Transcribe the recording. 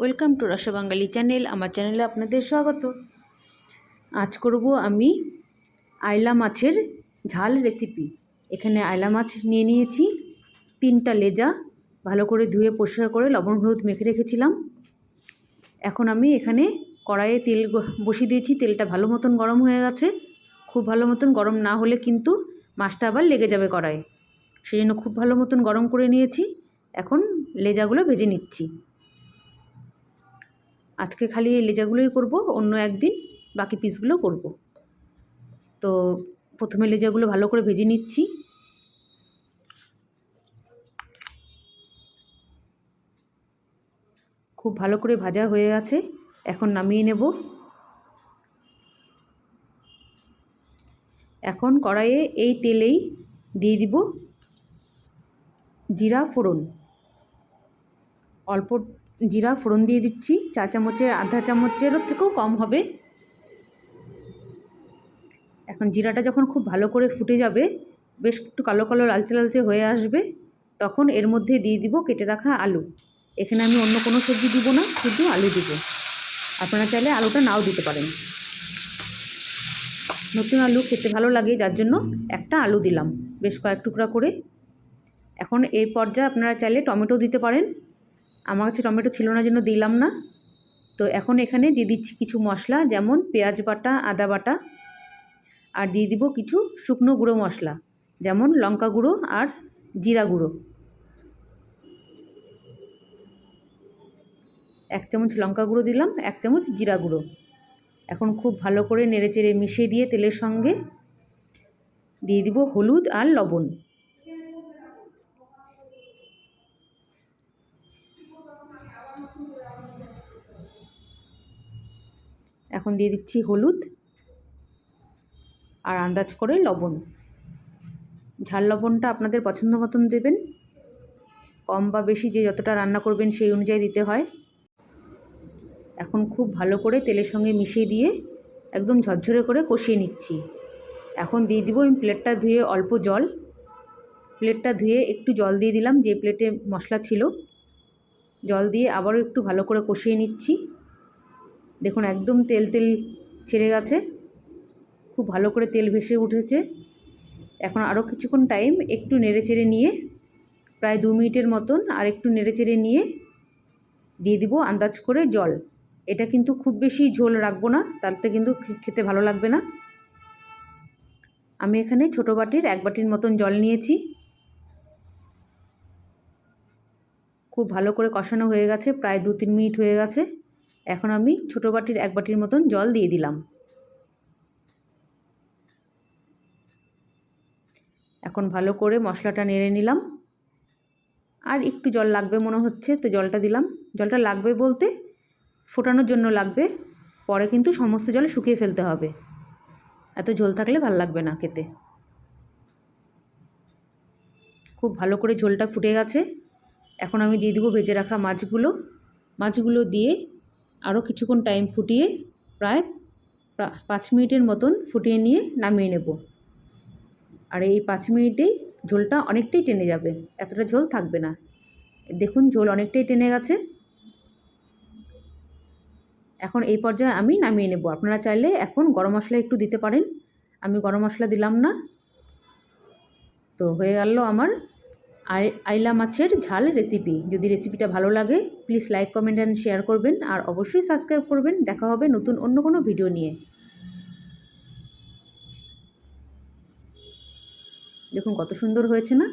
Welcome to রসা বাঙালি channel. আমার চ্যানেলে আপনাদের স্বাগত। আজ করব আমি আইলা মাছের ঝাল রেসিপি। এখানে আইলা মাছ নিয়ে নিয়েছি, 3টা লেজা ভালো করে ধুয়ে পরিষ্কার করে লবণ হলুদ মেখে রেখেছিলাম। এখন আমি এখানে কড়াইয়ে তেল বসিয়ে দিয়েছি। তেলটা ভালো মতন গরম হয়ে গেছে। খুব ভালো মতন গরম না হলে কিন্তু মাছটা আবার লেগে যাবে কড়াইয়ে, সেই জন্য খুব ভালো মতন গরম করে নিয়েছি। এখন লেজাগুলো ভেজে নিচ্ছি। আজকে খালি এই লেজাগুলোই করব, অন্য একদিন বাকি পিসগুলো করব। তো প্রথমে লেজাগুলো ভালো করে ভেজে নিচ্ছি। খুব ভালো করে ভাজা হয়ে গেছে, এখন নামিয়ে নেব। এখন কড়াইয়ে এই তেলেই দিয়ে দিব জিরা ফোড়ন। অল্প জিরা ফোড়ন দিয়ে দিচ্ছি, 4 চামচের আধা চামচেরও থেকেও কম হবে। এখন জিরাটা যখন খুব ভালো করে ফুটে যাবে, বেশ একটু কালো কালো লালচে লালচে হয়ে আসবে, তখন এর মধ্যে দিয়ে দিব কেটে রাখা আলু। এখানে আমি অন্য কোনো সবজি দিব না, শুধু আলু দিব। আপনারা চাইলে আলুটা নাও দিতে পারেন। নতুন আলু খেতে ভালো লাগে, যার জন্য একটা আলু দিলাম বেশ কয়েক টুকরা করে। এখন এই পর্যায়ে আপনারা চাইলে টমেটো দিতে পারেন, আমার কাছে টমেটো ছিল না জন্য দিলাম না। তো এখন এখানে দিয়ে দিচ্ছি কিছু মশলা, যেমন পেঁয়াজ বাটা, আদা বাটা, আর দিয়ে দিব কিছু শুকনো গুঁড়ো মশলা, যেমন লঙ্কা গুঁড়ো আর জিরা গুঁড়ো। 1 চামচ লঙ্কা গুঁড়ো দিলাম, 1 চামচ জিরা গুঁড়ো। এখন খুব ভালো করে নেড়েচেড়ে মিশিয়ে দিয়ে তেলের সঙ্গে দিয়ে দিব হলুদ আর লবণ। এখন দিয়ে দিচ্ছি হলুদ আর আন্দাজ করে লবণ। ঝাল লবণটা আপনাদের পছন্দ মতন দেবেন, কম বা বেশি যে যতটা রান্না করবেন সেই অনুযায়ী দিতে হয়। এখন খুব ভালো করে তেলের সঙ্গে মিশিয়ে দিয়ে একদম ঝরঝরে করে কষিয়ে নিচ্ছি। এখন দিয়ে দিব আমি প্লেটটা ধুয়ে অল্প জল। প্লেটটা ধুয়ে একটু জল দিয়ে দিলাম, যে প্লেটে মশলা ছিল। জল দিয়ে আবারও একটু ভালো করে কষিয়ে নিচ্ছি। দেখুন একদম তেল তেল ছেড়ে গেছে, খুব ভালো করে তেল ভেসে উঠেছে। এখন আরও কিছুক্ষণ টাইম একটু নেড়েচেড়ে নিয়ে, প্রায় 2 মিনিটের মতন আর একটু নেড়েচেড়ে নিয়ে দিয়ে দিব আন্দাজ করে জল। এটা কিন্তু খুব বেশি ঝোল রাখবো না, তাতে কিন্তু খেতে ভালো লাগবে না। আমি এখানে ছোটো বাটির 1 বাটির মতন জল নিয়েছি। খুব ভালো করে কষানো হয়ে গেছে, প্রায় 2-3 মিনিট হয়ে গেছে। এখন আমি ছোটো বাটির 1 বাটির মতন জল দিয়ে দিলাম। এখন ভালো করে মশলাটা নেড়ে নিলাম। আর একটু জল লাগবে মনে হচ্ছে, তো জলটা দিলাম। জলটা লাগবে বলতে ফোটানোর জন্য লাগবে, পরে কিন্তু সমস্ত জল শুকিয়ে ফেলতে হবে, এত ঝোল থাকলে ভালো লাগবে না খেতে। খুব ভালো করে ঝোলটা ফুটে গেছে। এখন আমি দিয়ে দেবো ভেজে রাখা মাছগুলো। মাছগুলো দিয়ে আরও কিছুক্ষণ টাইম ফুটিয়ে, প্রায় 5 মিনিটের মতন ফুটিয়ে নিয়ে নামিয়ে নেব। আর এই 5 মিনিটেই ঝোলটা অনেকটাই টেনে যাবে, এতটা ঝোল থাকবে না। দেখুন ঝোল অনেকটাই টেনে গেছে। এখন এই পর্যায়ে আমি নামিয়ে নেব। আপনারা চাইলে এখন গরম মশলা একটু দিতে পারেন, আমি গরম মশলা দিলাম না। তো হয়ে গেল আমার আইলা মাছের ঝাল রেসিপি। যদি রেসিপিটা ভালো লাগে please like, comment and share করবেন, আর অবশ্যই সাবস্ক্রাইব করবেন। দেখা হবে নতুন অন্য কোনো ভিডিও নিয়ে। দেখুন কত সুন্দর হয়েছে না।